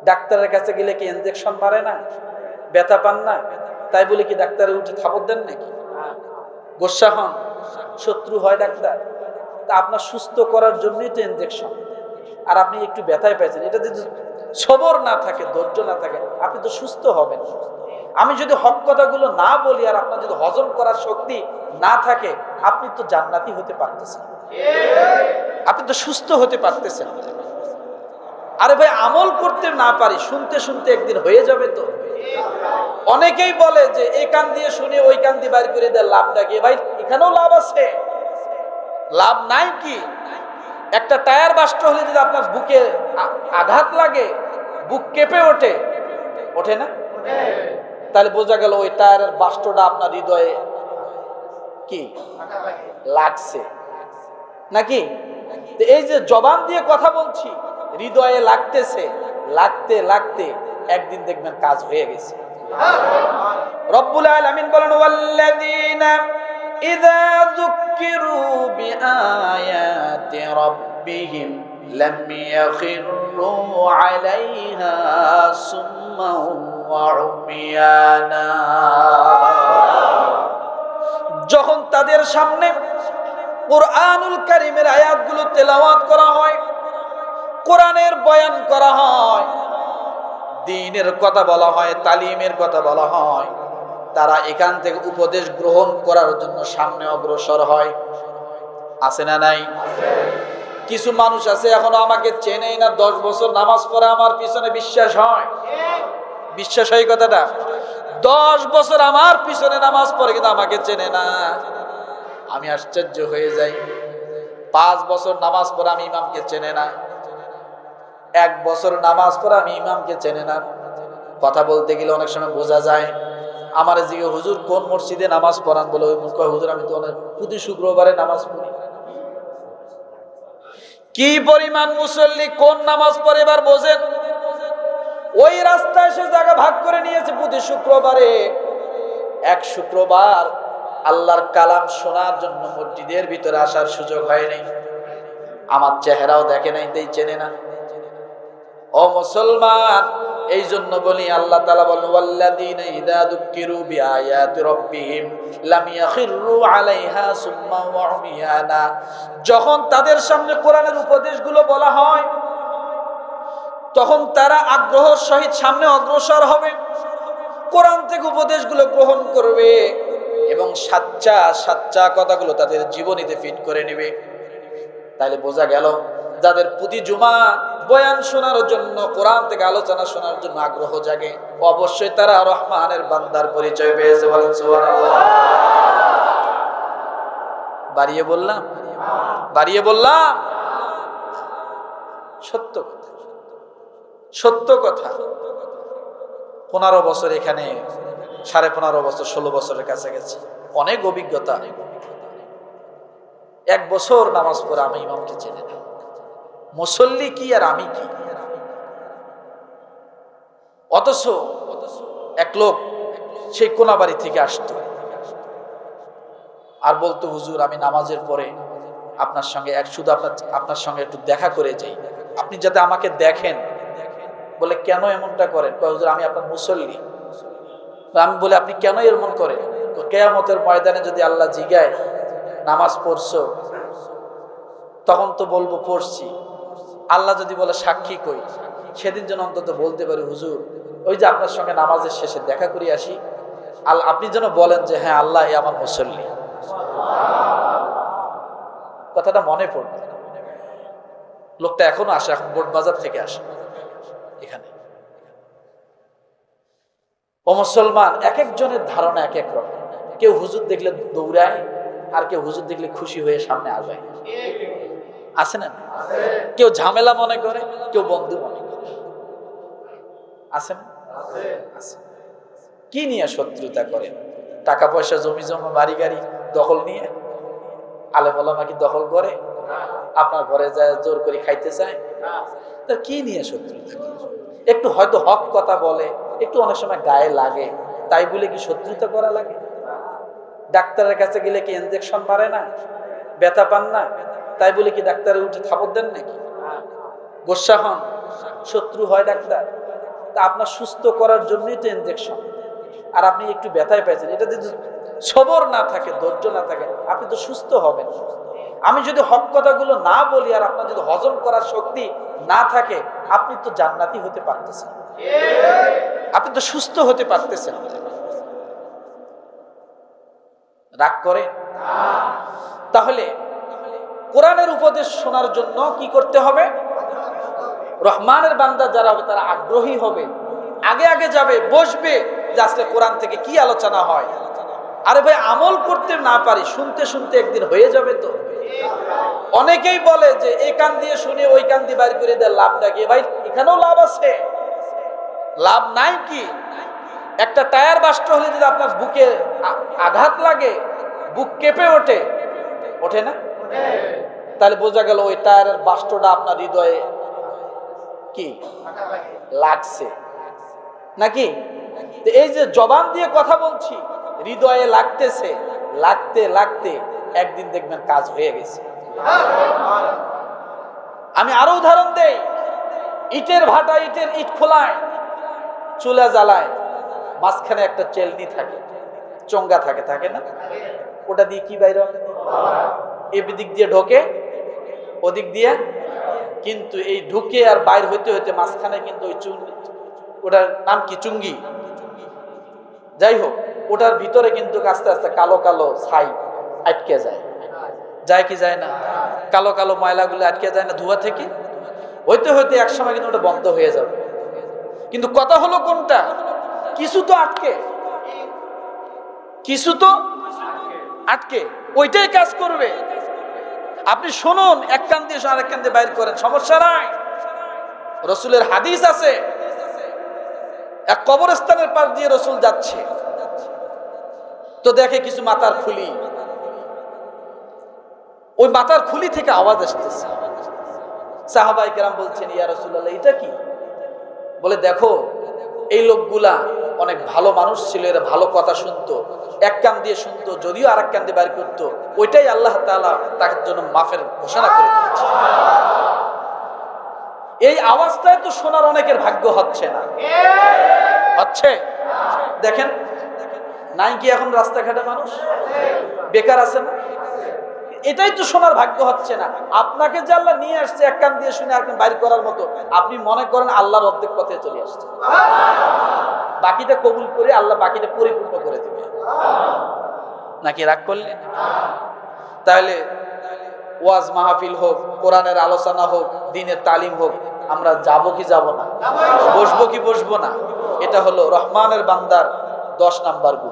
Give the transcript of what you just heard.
ডাক্তারের কাছে গেলে কি ইনজেকশন মারে না, ব্যথা পান না, তাই বলে কি ডাক্তারে উঠে থাপড় দেন নাকি? গোসা হন, শত্রু হয় ডাক্তার। তা আপনার সুস্থ করার জন্যই তো ইনজেকশন। আর আপনি একটু ব্যথায় পাইছেন, এটা যদি সবর না থাকে, ধৈর্য না থাকে, আপনি তো সুস্থ হবেন। আমি যদি হক কথাগুলো না বলি আর আপনার যদি হজম করার শক্তি না থাকে, আপনি তো জান্নাতি হতে পারতেছেন, আপনি তো সুস্থ হতে পারতেছেন। আরে ভাই, আমল করতে না পারি, শুনতে শুনতে একদিন হয়ে যাবে তো। অনেকেই বলে যে এই কান দিয়ে শুনে ওই কান দিয়ে বাইর করে দেয়, লাভটা কি? ভাই, এখানেও লাভ আছে, লাভ নাই কি? একটা টায়ার বাস্ট হলে যদি আপনার বুকে আঘাত লাগে, বুক কেঁপে ওঠে, ওঠে না? তাহলে বোঝা গেল ওই টায়ারের বাস্টটা আপনার হৃদয়ে কি লাগছে নাকি? এই যে জবান দিয়ে কথা বলছি, হৃদয়ে লাগতেছে, লাগতে লাগতে একদিন দেখবেন কাজ হয়ে গেছে। রব্বুল আলামিন বলেন, ওয়াল্লাযীনা ইযা যুক্কিরু বিআয়াতি রাব্বিহিম লাম ইয়াখিরু আলাইহা সুম্মান ওয়া উমিয়ানা। যখন তাদের সামনে কুরআনুল কারীমের আয়াতগুলো তেলাওয়াত করা হয়, কোরআনের বয়ান করা হয়, দ্বীনের কথা বলা হয়, তালিমের কথা বলা হয়, তারা এখান থেকে উপদেশ গ্রহণ করার জন্য সামনে অগ্রসর হয়। আছে না নাই? কিছু মানুষ আছে এখনো আমাকে চেনেই না, 10 বছর নামাজ পড়ে আমার পিছনে বিশ্বাস হয়। বিশ্বাস হয় কথাটা? 10 বছর আমার পিছনে নামাজ পড়ে কিন্তু আমাকে চেনে না। আমি আশ্চর্য হয়ে যাই। 5 বছর নামাজ পড়ে আমি ইমামকে চেনে না। 1 বছর নামাজ পড়ে আমি ইমামকে চেনে না। কথা বলতে গেলে অনেক সময় বোঝা যায়। আমার জিজ্ঞেস, হুজুর কোন মসজিদে নামাজ পড়ান? বলে ওই মুখ, হুজুর আমি তো প্রতি শুক্রবারে নামাজ পড়ি। কি পরিমাণ মুসল্লি কোন নামাজ পড়ে এবার বোঝেন। ওই রাস্তায় সে জায়গা ভাগ করে নিয়েছে প্রতি শুক্রবারে। এক শুক্রবার আল্লাহর কালাম শোনার জন্য মসজিদের ভিতরে আসার সুযোগ হয়নি, আমার চেহারাও দেখে নাই, তাই চেনে না। ও মুসলমান, এই জন্য বলি আল্লাহ তাআলা বলেন, ওয়াল্লাযীনা ইযা যুক্কিরু বিআয়াতি রাব্বিহিম লাম ইয়াখিরু আলাইহা সুম্মা ওয়া উমিয়ানা। যখন তাদের সামনে কোরআনের উপদেশগুলো বলা হয়, তখন তারা আগ্রহের সহিত সামনে অগ্রসর হবে, কোরআন থেকে উপদেশগুলো গ্রহণ করবে এবং সাচ্চা সাচ্চা কথাগুলো তাদের জীবনীতে ফিট করে নেবে। তাইলে বোঝা গেল, যাদের প্রতি জুমা বয়ান শোনার জন্য, কোরআন থেকে আলোচনা শোনার জন্য আগ্রহ জাগে, অবশ্যই তারা রহমানের বান্দার পরিচয় পেয়েছে। বলেন সুবহানাল্লাহ। বাড়িয়ে বললাম, বাড়িয়ে বললাম, সত্য কথা, সত্য কথা। 15 বছর এখানে, 15.5 বছর, 16 বছরের কাছাকাছি, অনেক অভিজ্ঞতা। 1 বছর নামাজ পড়ে আমি ইমামকে চিনি না। মুসল্লি কি আর আমি কি। অথচ এক লোক সেই কোনাবাড়ি থেকে আসতো আর বলতো, হুজুর আমি নামাজের পরে আপনার সঙ্গে শুধু আপনার সঙ্গে একটু দেখা করে যাই, আপনি যাতে আমাকে দেখেন। বলে কেন এমনটা করেন? হুজুর আমি আপনার মুসল্লি। আমি বলে আপনি কেন এমন করেন? কিয়ামতের ময়দানে যদি আল্লাহ জিগায় নামাজ পড়ছো, তখন তো বলবো পড়ছি। আল্লাহ যদি বলে সাক্ষী কই, সেদিন যেন অন্তত বলতে পারি, হুজুর ওই যে আপনার সঙ্গে নামাজের শেষে দেখা করে আসি, আপনি যেন বলেন যে হ্যাঁ আল্লাহ আমার মুসল্লি। কথাটা মনে পড়বে। লোকটা এখনো আসে, এখন বোট বাজার থেকে আসে এখানে। ও মুসলমান, এক একজনের ধারণা এক এক রকম। কেউ হুজুর দেখলে দৌড়ায়, আর কেউ হুজুর দেখলে খুশি হয়ে সামনে আসবে। আছে না? কেউ ঝামেলা মনে করে, কেউ বন্ধু মনে করে। আছে না? কি নিয়ে শত্রুতা করে? টাকা পয়সা, জমি জমা, বাড়ি গাড়ি দখল নিয়ে। আলেম ওলামা কি দখল করে? আপনার ঘরে যায় জোর করে খাইতে চায়? তার কি নিয়ে শত্রুতা করে? একটু হয়তো হক কথা বলে, একটু অনেক সময় গায়ে লাগে, তাই বলে কি শত্রুতা করা লাগে? ডাক্তারের কাছে গেলে কি ইনজেকশন মারে না, ব্যথা পান না, তাই বলে কি ডাক্তারে উঠে থাপড় দেন নাকি? গোসা হন, শত্রু হয় ডাক্তার। তা আপনার সুস্থ করার জন্যই তো ইনজেকশন। আর আপনি একটু ব্যথায় পাইছেন, এটা যদি সবর না থাকে, ধৈর্য না থাকে, আপনি তো সুস্থ হবেন। আমি যদি হক কথাগুলো না বলি আর আপনার যদি হজম করার শক্তি না থাকে, আপনি তো জান্নাতি হতে পারতেছেন, আপনি তো সুস্থ হতে পারতেছেন। রাগ করে? তাহলে কোরআনের উপদেশ শোনার জন্য কি করতে হবে? রহমানের বান্দা যারা হবে তারা আগ্রহী হবে, আগে আগে যাবে, বসবে যে আজকে কোরআন থেকে কি আলোচনা হয়। আরে ভাই, আমল করতে না পারি, শুনতে শুনতে একদিন হয়ে যাবে তো। অনেকেই বলে যে এই কান দিয়ে শুনে ওই কান দিয়ে বাইর করে দেয়, লাভটা কি? ভাই, এখানেও লাভ আছে, লাভ নাই কি? একটা টায়ার বাস্ট হলে যদি আপনার বুকে আঘাত লাগে, বুক কেঁপে ওঠে, ওঠে না? তাহলে বোঝা গেল ওই টায়ারের বাস্টটা আপনার হৃদয়ে কি লাগছে নাকি? এই যে জবান দিয়ে কথা বলছি, হৃদয়ে লাগতেছে, লাগতে লাগতে একদিন দেখবেন কাজ হয়ে গেছে। আমি আরো উদাহরণ দেই, ইটের ভাটা, ইট খোলায়, চুলা জ্বালায়, মাঝখানে একটা চেলনি থাকে, চঙ্গা থাকে, থাকে না? ওটা দিয়ে কি বাইর হয়? এদিক দিয়ে ঢোকে, ওদিক দিয়ে, কিন্তু এই ঢুকে আর বাইর হইতে হইতে মাঝখানে কিন্তু ওই ওটার নাম কি, চুঙ্গি, যাই হোক, ওটার ভিতরে কিন্তু আস্তে আস্তে কালো কালো ছাই আটকে যায়, যায় কি যায় না? কালো কালো ময়লাগুলো আটকে যায় না ধোঁয়া থেকে? হইতে হইতে এক সময় কিন্তু ওটা বন্ধ হয়ে যাবে। কিন্তু কথা হলো কোনটা? কিছু তো আটকে, কিছু তো আটকে, ওইটাই কাজ করবে। আপনি শুনুন, এক কান দিয়ে আরেক কান দিয়ে বাইর করেন, সমস্যা নাই। রসুলের হাদিস আছে, এক কবরস্থানের পাশ দিয়ে রসুল যাচ্ছে, তো দেখে কিছু মাথার খুলি, ওই মাথার খুলি থেকে আওয়াজ আসতেছে। সাহাবায়ে কেরাম বলছেন, ইয়া রাসূলুল্লাহ, এটা কি? বলে, দেখো, এই লোকগুলা অনেক ভালো মানুষ ছিল, এরা ভালো কথা শুনতো, এক কান দিয়ে শুনতো, যদিও আরেক কান দিয়ে বাইর করতো, ওইটাই আল্লাহ তাআলা তার জন্য মাফের ঘোষণা করে দিয়েছে। এই আওয়াজটাই তো শোনার অনেকের ভাগ্য হচ্ছে না, হচ্ছে? দেখেন নাই কি এখন রাস্তাঘাটে মানুষ বেকার আছে না? এটাই তো শোনার ভাগ্য হচ্ছে না। আপনাকে যে আল্লাহ নিয়ে আসছে এক কান দিয়ে শুনে আর বাইর করার মতো, আপনি মনে করেন আল্লাহর অর্ধেক পথে চলে আসছে, বাকিটা কবুল করে আল্লাহ বাকিটা পরিপূর্ণ করে দেবে নাকি? রাগ করলে? তাহলে ওয়াজ মাহফিল হোক, কোরআনের আলোচনা হোক, দ্বীনের তালিম হোক, আমরা যাব কি যাব না? বসবো কি বসবো না? এটা হলো রহমানের বান্দার 10 নাম্বার গুণ।